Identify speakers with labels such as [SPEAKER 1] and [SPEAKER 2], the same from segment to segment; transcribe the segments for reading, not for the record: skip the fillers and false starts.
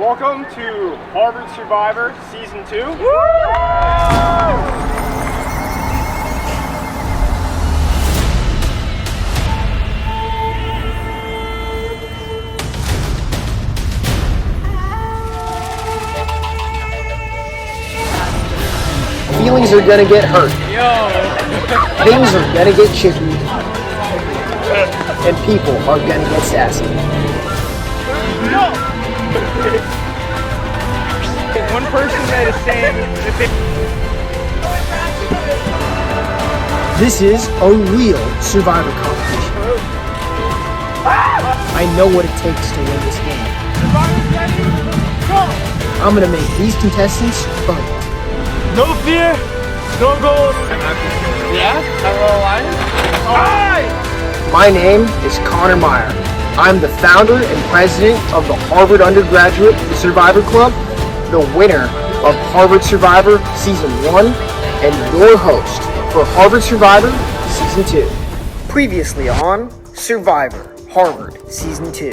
[SPEAKER 1] Welcome to Harvard Survivor Season 2.
[SPEAKER 2] Feelings are gonna get hurt. Things are gonna get chicky. And people are gonna get sassy.
[SPEAKER 1] One person that is saying that
[SPEAKER 2] This is a real Survivor competition. I know what it takes to win this game. I'm gonna make these contestants earn it.
[SPEAKER 1] no fear, no gold. Yeah?
[SPEAKER 2] My name is Connor Meyer. I'm the founder and president of the Harvard Undergraduate Survivor Club, the winner of Harvard Survivor Season 1, and your host for Harvard Survivor Season 2. Previously on Survivor Harvard Season 2.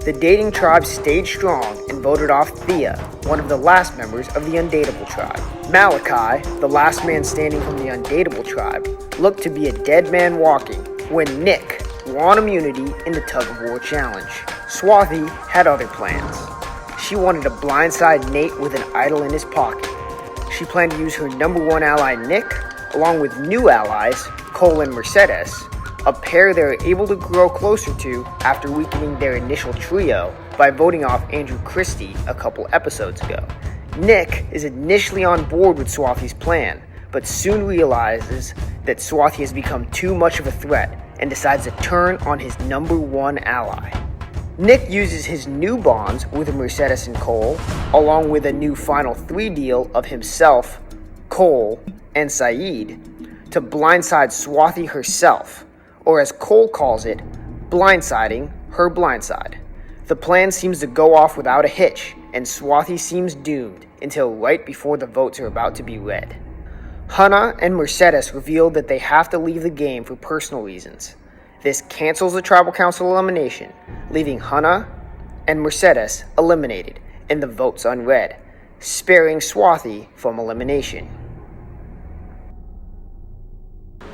[SPEAKER 2] The dating tribe stayed strong and voted off Thea, one of the last members of the Undateable tribe. Malachi, the last man standing from the Undateable tribe, looked to be a dead man walking when Nick won immunity in the tug-of-war challenge. Swathi had other plans. She wanted to blindside Nate with an idol in his pocket. She planned to use her number one ally Nick, along with new allies, Cole and Mercedes, a pair they were able to grow closer to after weakening their initial trio by voting off Andrew Christie a couple episodes ago. Nick is initially on board with Swathi's plan, but soon realizes that Swathi has become too much of a threat and decides to turn on his number one ally. Nick uses his new bonds with Mercedes and Cole, along with a new Final 3 deal of himself, Cole, and Saeed, to blindside Swathi herself, or as Cole calls it, blindsiding her blindside. The plan seems to go off without a hitch, and Swathi seems doomed until right before the votes are about to be read. Hannah and Mercedes reveal that they have to leave the game for personal reasons. This cancels the Tribal Council elimination, leaving Hannah and Mercedes eliminated and the votes unread, sparing Swathi from elimination.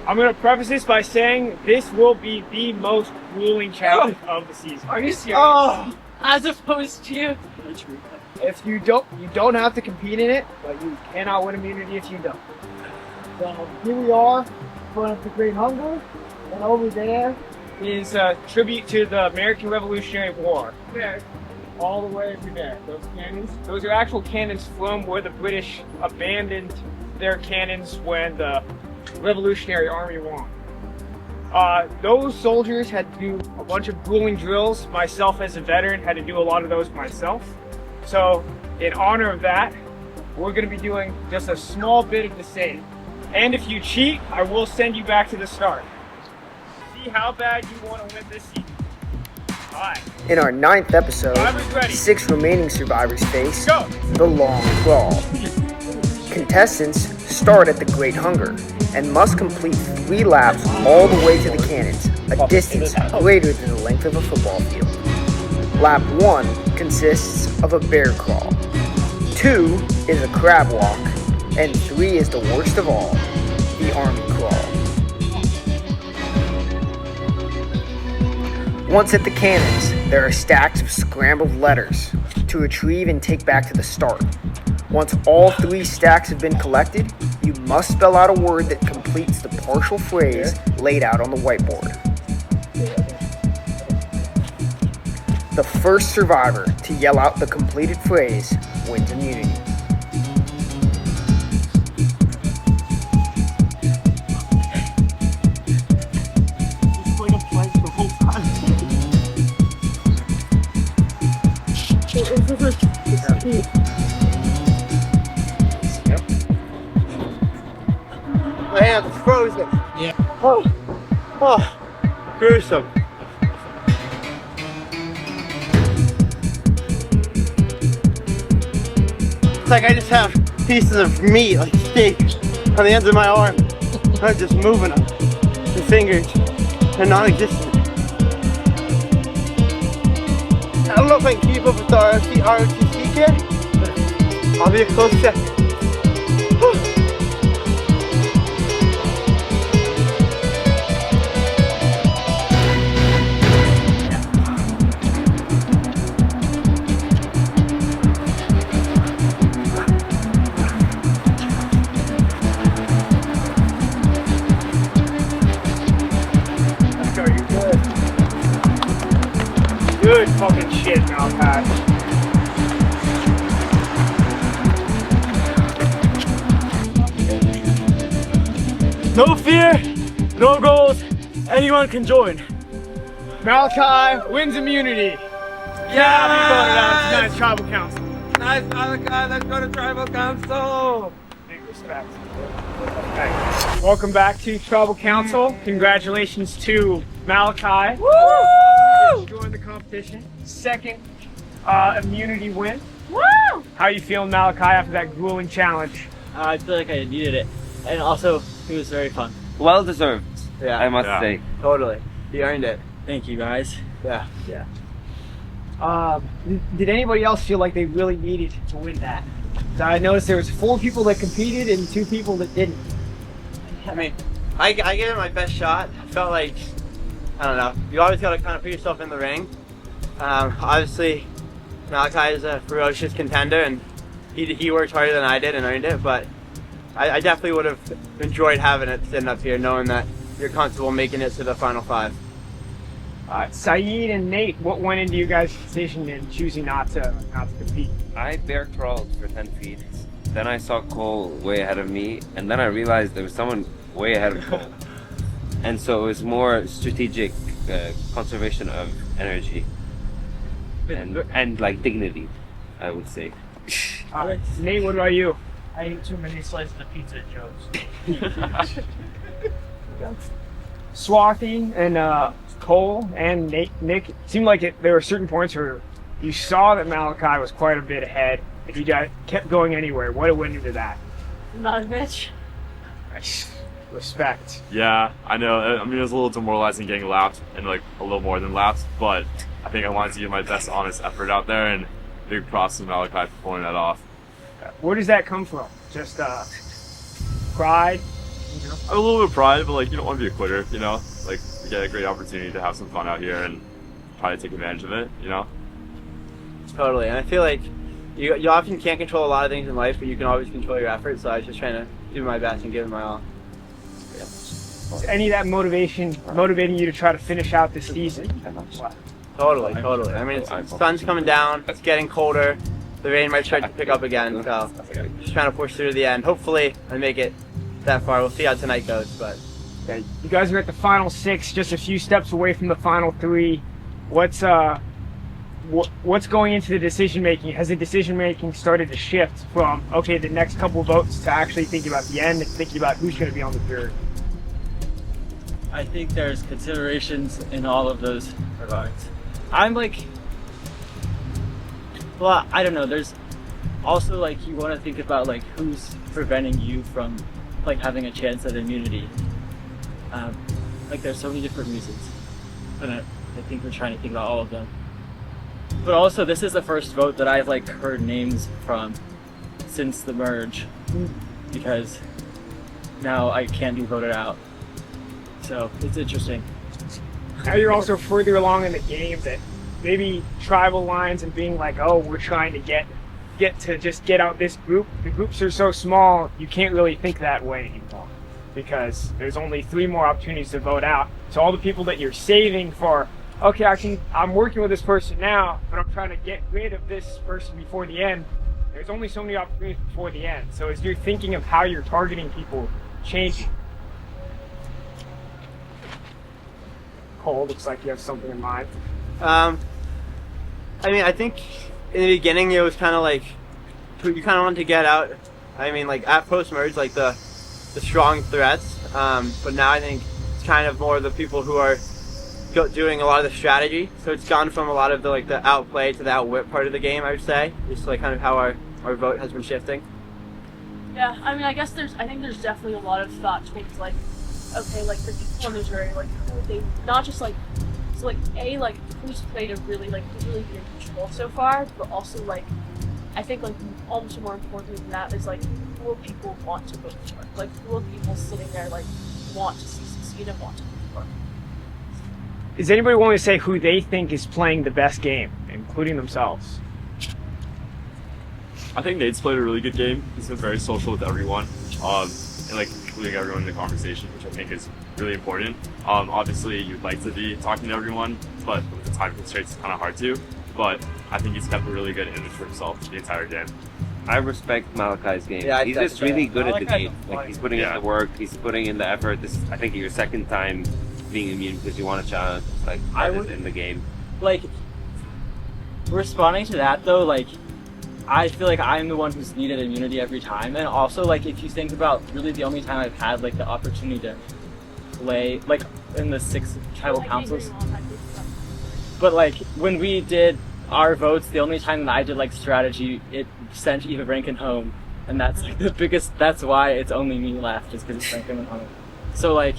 [SPEAKER 1] I'm going to preface this by saying this will be the most grueling challenge of the season.
[SPEAKER 3] Are you serious? As opposed to...
[SPEAKER 1] If you don't have to compete in it, but you cannot win immunity if you don't. So here we are in front of the Great Hunger, and over there is a tribute to the American Revolutionary War.
[SPEAKER 3] Where?
[SPEAKER 1] All the way over there. Those cannons, those are actual cannons from where the British abandoned their cannons when the Revolutionary Army won. Those soldiers had to do a bunch of grueling drills. Myself as a veteran had to do a lot of those myself. So in honor of that, we're going to be doing just a small bit of the same. And if you cheat, I will send you back to the start. See how bad you want to win this season. Alright.
[SPEAKER 2] In our 9th episode,
[SPEAKER 1] Survivors ready.
[SPEAKER 2] 6 remaining survivors face
[SPEAKER 1] Go.
[SPEAKER 2] the Long Crawl. Contestants start at the Great Hunger and must complete 3 laps all the way to the cannons, a distance greater than the length of a football field. Lap 1 consists of a bear crawl, 2 is a crab walk, and 3 is the worst of all, the army crawl. Once at the cannons, there are stacks of scrambled letters to retrieve and take back to the start. Once all 3 stacks have been collected, you must spell out a word that completes the partial phrase laid out on the whiteboard. The first survivor to yell out the completed phrase wins immunity.
[SPEAKER 4] My hand's frozen.
[SPEAKER 3] Yeah.
[SPEAKER 4] Oh, gruesome. It's like I just have pieces of meat, like steak, on the ends of my arm. I'm just moving them. The fingers are non-existent. I don't know if I can keep up with the ROTC here. I'll be a close second.
[SPEAKER 1] Good fucking shit, Malachi.
[SPEAKER 5] No fear, no goals, anyone can join.
[SPEAKER 1] Malachi wins immunity. Yeah, we voted on tonight's tribal council.
[SPEAKER 5] Nice, Malachi, let's go to tribal council.
[SPEAKER 1] Big respect. Okay. Welcome back to tribal council. Congratulations to Malachi. Woo! Joined the competition. Second immunity win.
[SPEAKER 3] Woo!
[SPEAKER 1] How you feeling, Malachi, after that grueling challenge?
[SPEAKER 5] I feel like I needed it. And also, it was very fun.
[SPEAKER 6] Well deserved,
[SPEAKER 4] Yeah,
[SPEAKER 6] I must say.
[SPEAKER 4] totally. You earned it.
[SPEAKER 5] Thank you, guys.
[SPEAKER 4] Yeah.
[SPEAKER 2] Did anybody else feel like they really needed to win that? So I noticed there was 4 people that competed and 2 people that didn't.
[SPEAKER 4] I mean, I gave it my best shot. I felt like, I don't know, you always gotta kind of put yourself in the ring. Obviously, Malachi is a ferocious contender and he worked harder than I did and earned it, but I definitely would have enjoyed having it sitting up here knowing that you're comfortable making it to the final 5.
[SPEAKER 1] Saeed and Nate, what went into you guys' decision in choosing not to compete?
[SPEAKER 6] I bear crawled for 10 feet. Then I saw Cole way ahead of me, and then I realized there was someone way ahead of Cole. And so it was more strategic conservation of energy and like dignity, I would say.
[SPEAKER 1] Nate, what about you?
[SPEAKER 5] I ate too many slices of pizza at Joe's.
[SPEAKER 1] Swathi and Cole and Nick, it seemed like there were certain points where you saw that Malachi was quite a bit ahead. If you guys kept going anywhere, what went into that?
[SPEAKER 3] Not a bitch.
[SPEAKER 1] Respect.
[SPEAKER 7] Yeah, I know. I mean, it was a little demoralizing getting lapped and like a little more than lapped, but I think I wanted to give my best honest effort out there, and big props to Malachi for pulling that off.
[SPEAKER 1] Where does that come from? Just pride? You know?
[SPEAKER 7] A little bit of pride, but like you don't want to be a quitter, you know? Like you get a great opportunity to have some fun out here and try to take advantage of it, you know?
[SPEAKER 4] Totally, and I feel like you often can't control a lot of things in life, but you can always control your efforts, so I was just trying to do my best and give it my all.
[SPEAKER 1] Is any of that motivating you to try to finish out this season?
[SPEAKER 4] Totally. I mean, the sun's coming down, it's getting colder, the rain might start to pick up again, so just trying to push through to the end. Hopefully I make it that far. We'll see how tonight goes, but
[SPEAKER 1] Okay. You guys are at the final 6, just a few steps away from the final 3. What's going into the decision making? Has the decision making started to shift from okay, the next couple of votes to actually thinking about the end and thinking about who's going to be on the jury?
[SPEAKER 5] I think there's considerations in all of those regards. I'm like, well, I don't know. There's also like you want to think about like who's preventing you from like having a chance at immunity. Like there's so many different reasons, and I think we're trying to think about all of them. But also, this is the first vote that I've like heard names from since the merge, because now I can't be voted out. So it's interesting.
[SPEAKER 1] Now you're also further along in the game that maybe tribal lines and being like, oh, we're trying to get to just get out this group. The groups are so small, you can't really think that way anymore because there's only 3 more opportunities to vote out. So all the people that you're saving for, okay, I'm working with this person now, but I'm trying to get rid of this person before the end. There's only so many opportunities before the end. So as you're thinking of how you're targeting people changing. Cole, looks like you have something in mind.
[SPEAKER 4] I mean, I think in the beginning it was kind of like you kind of wanted to get out. I mean, like at post-merge, like the strong threats. But now I think it's kind of more the people who are doing a lot of the strategy. So it's gone from a lot of the outplay to the outwit part of the game, I would say. Just like kind of how our vote has been shifting.
[SPEAKER 3] Yeah, I mean, I think there's definitely a lot of thought towards like, okay, like the people in the jury, like who would they, not just like, so like A, like who's played a really, like who's really been in control so far, but also like I think like almost more important than that is like who will people want to vote for? Like who will people sitting there like want to see succeed and want to vote for?
[SPEAKER 1] Is anybody willing to say who they think is playing the best game, including themselves?
[SPEAKER 7] I think Nate's played a really good game. He's been very social with everyone, and like including everyone in the conversation, which I think is really important. Obviously, you'd like to be talking to everyone, but with the time constraints, it's kind of hard to. But I think he's kept a really good image for himself the entire game.
[SPEAKER 6] I respect Malachi's game.
[SPEAKER 4] Yeah,
[SPEAKER 6] He's
[SPEAKER 4] that's
[SPEAKER 6] just really
[SPEAKER 4] fair.
[SPEAKER 6] good at the
[SPEAKER 4] Malachi's
[SPEAKER 6] game.
[SPEAKER 4] a
[SPEAKER 6] Like he's putting in the work, he's putting in the effort. This is, I think, your second time being immune because you want a challenge. Like
[SPEAKER 5] I
[SPEAKER 6] that is
[SPEAKER 5] would-
[SPEAKER 6] in the game.
[SPEAKER 5] Like, responding to that though, like, I feel like I'm the one who's needed immunity every time, and also like if you think about really the only time I've had like the opportunity to play like in the 6 tribal
[SPEAKER 3] Like,
[SPEAKER 5] councils,
[SPEAKER 3] maybe wrong, I think so.
[SPEAKER 5] but like when we did our votes, the only time that I did like strategy, it sent Eva Rankin home, and that's like the biggest. That's why it's only me left, is because Rankin went home. So like,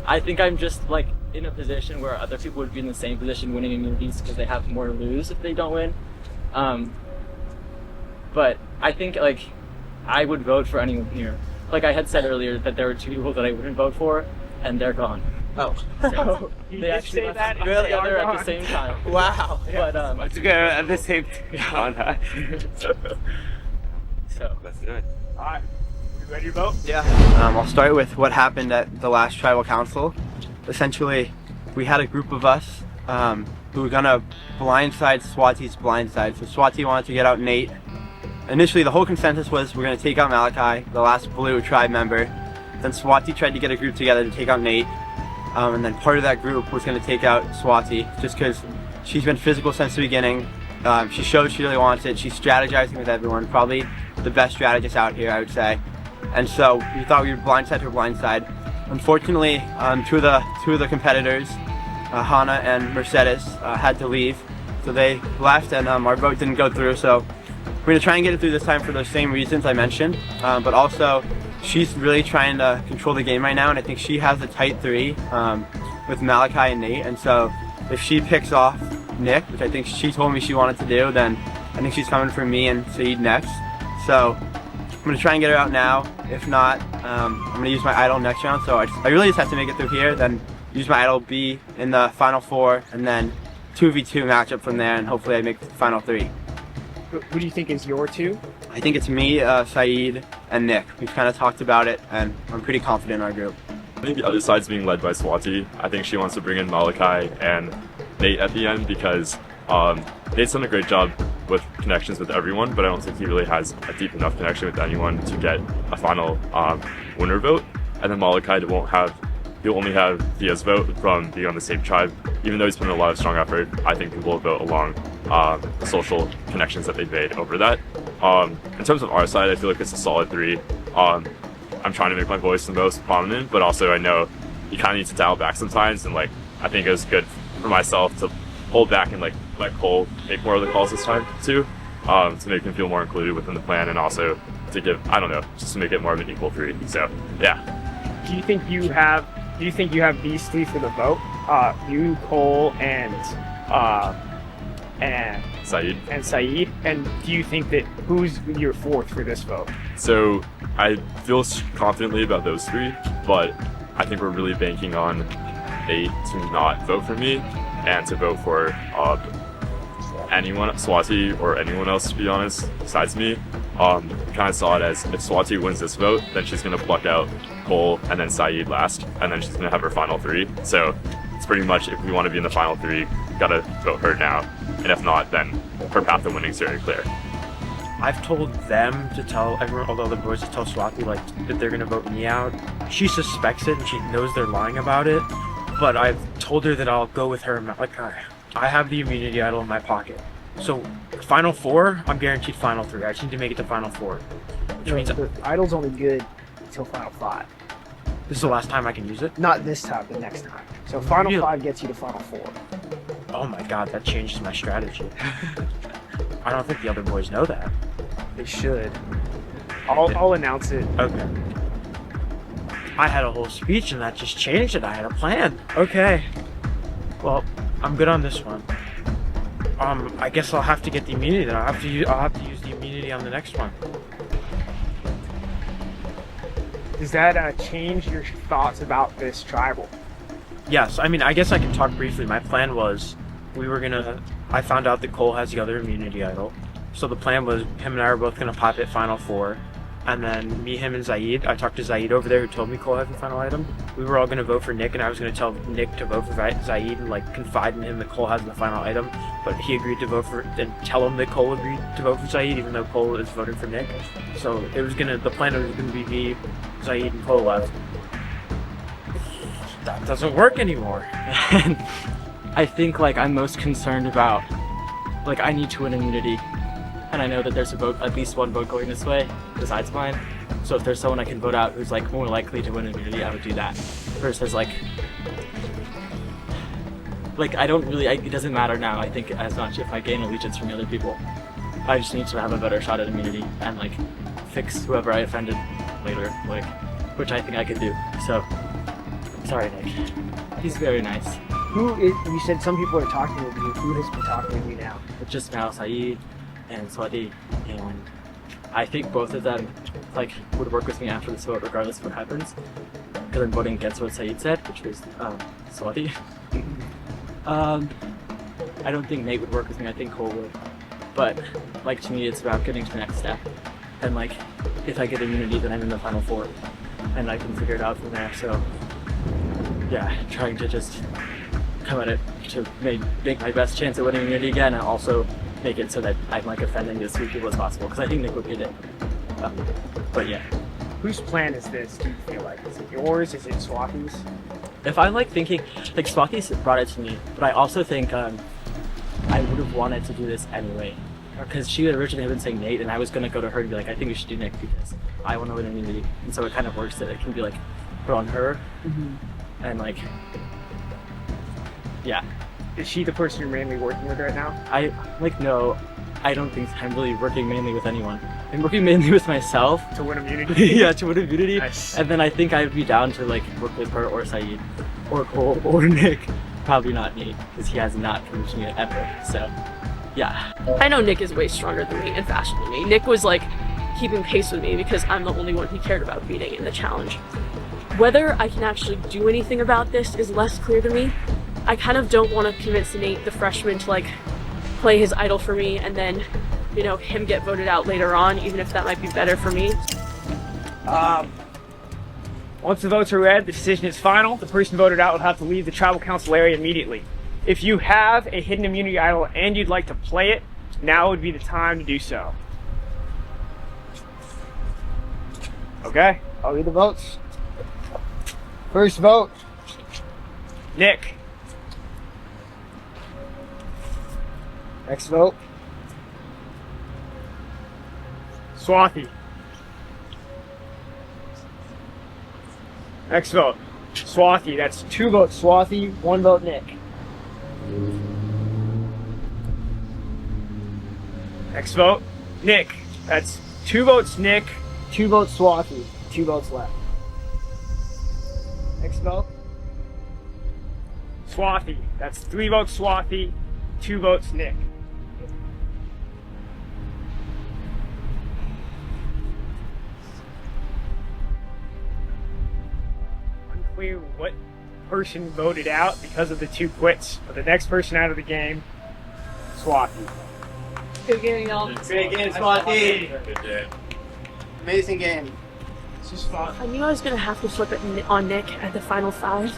[SPEAKER 5] I think I'm just like in a position where other people would be in the same position, winning immunities because they have more to lose if they don't win. But I think like I would vote for anyone here. Like I had said earlier that there were 2 people that I wouldn't vote for, and they're gone.
[SPEAKER 4] Oh.
[SPEAKER 5] So
[SPEAKER 1] You
[SPEAKER 5] they
[SPEAKER 1] did
[SPEAKER 5] actually
[SPEAKER 1] say
[SPEAKER 5] left
[SPEAKER 1] that.
[SPEAKER 5] really
[SPEAKER 1] They are
[SPEAKER 5] other at the
[SPEAKER 1] gone.
[SPEAKER 5] same time.
[SPEAKER 4] Wow.
[SPEAKER 5] But
[SPEAKER 6] Together at the same time.
[SPEAKER 5] so
[SPEAKER 6] Let's do it.
[SPEAKER 1] All right, we ready to vote?
[SPEAKER 4] Yeah. I'll start with what happened at the last tribal council. Essentially, we had a group of us who were gonna blindside Swati's blindside. So Swati wanted to get out Nate. Initially, the whole consensus was we're gonna take out Malachi, the last blue tribe member. Then Swati tried to get a group together to take out Nate. And then part of that group was gonna take out Swati just because she's been physical since the beginning. She showed she really wants it. She's strategizing with everyone, probably the best strategist out here, I would say. And so we thought we would blindside her blindside. Unfortunately, two of the competitors, Hannah and Mercedes, had to leave. So they left and our vote didn't go through. So we're gonna try and get it through this time for those same reasons I mentioned. But also, she's really trying to control the game right now, and I think she has a tight 3 with Malachi and Nate. And so if she picks off Nick, which I think she told me she wanted to do, then I think she's coming for me and Saeed next. So I'm gonna try and get her out now. If not, I'm gonna use my idol next round. So I really just have to make it through here, then use my idol B in the final 4, and then 2v2 matchup from there, and hopefully I make the final 3.
[SPEAKER 1] Who do you think is your 2?
[SPEAKER 4] I think it's me, Saeed, and Nick. We've kind of talked about it, and I'm pretty confident in our group.
[SPEAKER 7] I think the other side's being led by Swati. I think she wants to bring in Malachi and Nate at the end because Nate's done a great job with connections with everyone, but I don't think he really has a deep enough connection with anyone to get a final winner vote. And then Malachi he'll only have Thea's vote from being on the same tribe. Even though he's put in a lot of strong effort, I think people will vote along the social connections that they've made over that. In terms of our side, I feel like it's a solid 3. I'm trying to make my voice the most prominent, but also I know you kind of need to dial back sometimes, and like I think it was good for myself to hold back and like let Cole make more of the calls this time too, to make him feel more included within the plan, and also to give, I don't know, just to make it more of an equal 3. So yeah.
[SPEAKER 1] Do you think you have these 3 for the vote? You, Cole, and
[SPEAKER 7] Saeed.
[SPEAKER 1] Saeed. And do you think that who's your 4th for this vote?
[SPEAKER 7] So I feel confidently about those 3, but I think we're really banking on Nate to not vote for me and to vote for anyone, Swati or anyone else, to be honest, besides me. Kind of saw it as if Swati wins this vote, then she's gonna pluck out Cole and then Saeed last, and then she's gonna have her final 3. So it's pretty much, if we want to be in the final 3, gotta vote her now, and if not, then her path to winning is very clear.
[SPEAKER 8] I've told them to tell everyone, all the other boys, to tell Swati like that they're gonna vote me out. She suspects it and she knows they're lying about it, but I've told her that I'll go with her. Like I have the immunity idol in my pocket, so final 4, I'm guaranteed final 3. I just need to make it to final 4, which means
[SPEAKER 2] The idol's only good until final 5.
[SPEAKER 8] this is the last time I can use it.
[SPEAKER 2] Not this time, the next time. So final
[SPEAKER 8] Really?
[SPEAKER 2] 5 gets you to final 4.
[SPEAKER 8] Oh my god, that changes my strategy. I don't think the other boys know that.
[SPEAKER 2] They should.
[SPEAKER 1] I'll announce it.
[SPEAKER 8] Okay. I had a whole speech and that just changed it. I had a plan. Okay. Well, I'm good on this one. I guess I'll have to get the immunity then. I'll have to use the immunity on the next one.
[SPEAKER 1] Does that change your thoughts about this tribal?
[SPEAKER 8] Yes, I mean, I guess I can talk briefly. My plan was I found out that Cole has the other immunity idol. So the plan was him and I were both gonna pop it Final Four. And then me, him, and Zaid, I talked to Zaid over there who told me Cole had the final item. We were all gonna vote for Nick, and I was gonna tell Nick to vote for Zaid and like confide in him that Cole has the final item. But he agreed to vote for, and tell him that Cole agreed to vote for Zaid, even though Cole is voting for Nick. So the plan was gonna be me, Zaid, and Cole left. That doesn't work anymore.
[SPEAKER 5] And I think like I'm most concerned about, like I need to win immunity. And I know that there's at least one vote going this way, besides mine. So if there's someone I can vote out who's like more likely to win immunity, I would do that. Versus like I don't really, it doesn't matter now, I think, as much if I gain allegiance from the other people. I just need to have a better shot at immunity and like fix whoever I offended later, which I think I could do. So, sorry Nick. He's very nice.
[SPEAKER 2] You said some people are talking with you. Who has been talking with you now?
[SPEAKER 5] But just now, Saeed and Swati, and I think both of them would work with me after this vote regardless of what happens, because I'm voting against what Saeed said, which was Swati. I don't think Nate would work with me. I think Cole would, but to me it's about getting to the next step, and if I get immunity then I'm in the Final Four and I can figure it out from there. So yeah, trying to just come at it to make my best chance at winning immunity again, and also make it so that I'm offending as few people as possible, because I think Nick would get it. But yeah.
[SPEAKER 1] Whose plan is this, do you feel like? Is it yours? Is it Swati's?
[SPEAKER 5] If I'm thinking, Swati brought it to me, but I also think I would have wanted to do this anyway. Because she had originally been saying Nate, and I was going to go to her and be like, I think we should do Nick because I want to win immunity. And so it kind of works that it can be put on her. Mm-hmm. And yeah.
[SPEAKER 1] Is she the person you're mainly working with right now?
[SPEAKER 5] No, I don't think I'm really working mainly with anyone. I'm working mainly with myself.
[SPEAKER 1] To win immunity?
[SPEAKER 5] Yeah, to win immunity.
[SPEAKER 1] Nice.
[SPEAKER 5] And then I think I'd be down to work with her or Saeed or Cole or Nick. Probably not Nate, because he has not convinced me ever. So, yeah.
[SPEAKER 3] I know Nick is way stronger than me and faster than me. Nick was keeping pace with me because I'm the only one he cared about beating in the challenge. Whether I can actually do anything about this is less clear to me. I kind of don't want to convince Nate, the freshman, to play his idol for me and then, him get voted out later on, even if that might be better for me.
[SPEAKER 1] Once the votes are read, the decision is final. The person voted out will have to leave the tribal council area immediately. If you have a hidden immunity idol and you'd like to play it, now would be the time to do so. Okay,
[SPEAKER 2] I'll read the votes. First vote,
[SPEAKER 1] Nick.
[SPEAKER 2] next vote,
[SPEAKER 1] Swati. Next vote, Swati. That's 2 votes Swati, 1 vote Nick. Next vote, Nick. That's 2 votes Nick,
[SPEAKER 2] 2 votes Swati, 2 votes left. Next vote,
[SPEAKER 1] Swati. That's 3 votes Swati, 2 votes Nick. Unclear what person voted out because of the 2 quits, but the next person out of the game, Swati.
[SPEAKER 3] Good game, y'all.
[SPEAKER 4] Great game, Swati.
[SPEAKER 7] Good game.
[SPEAKER 4] Amazing game.
[SPEAKER 1] It's just fun.
[SPEAKER 3] I knew I was going to have to flip it on Nick at the final 5,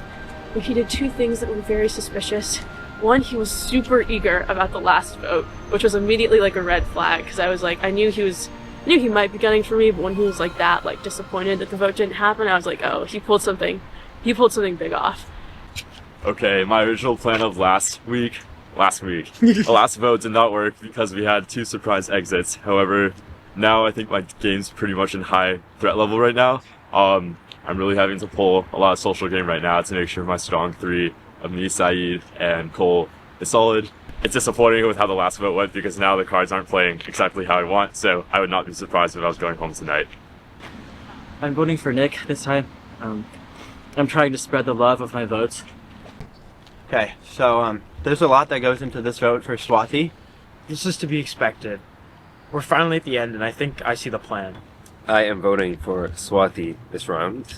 [SPEAKER 3] but he did 2 things that were very suspicious. One, he was super eager about the last vote, which was immediately a red flag, because I was I knew he might be gunning for me, but when he was that, disappointed that the vote didn't happen, I was oh, he pulled something big off.
[SPEAKER 7] Okay, my original plan of last week, the last vote did not work because we had 2 surprise exits. However, now I think my game's pretty much in high threat level right now. I'm really having to pull a lot of social game right now to make sure my strong 3 of me, Saeed, and Cole is solid. It's disappointing with how the last vote went because now the cards aren't playing exactly how I want, so I would not be surprised if I was going home tonight.
[SPEAKER 5] I'm voting for Nick this time. I'm trying to spread the love of my votes.
[SPEAKER 4] Okay, so there's a lot that goes into this vote for Swati.
[SPEAKER 8] This is to be expected. we're finally at the end, and I think I see the plan.
[SPEAKER 6] I am voting for Swati this round.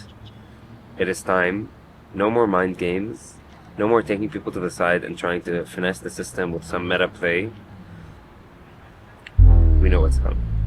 [SPEAKER 6] It is time. No more mind games. No more taking people to the side and trying to finesse the system with some meta play. We know what's coming.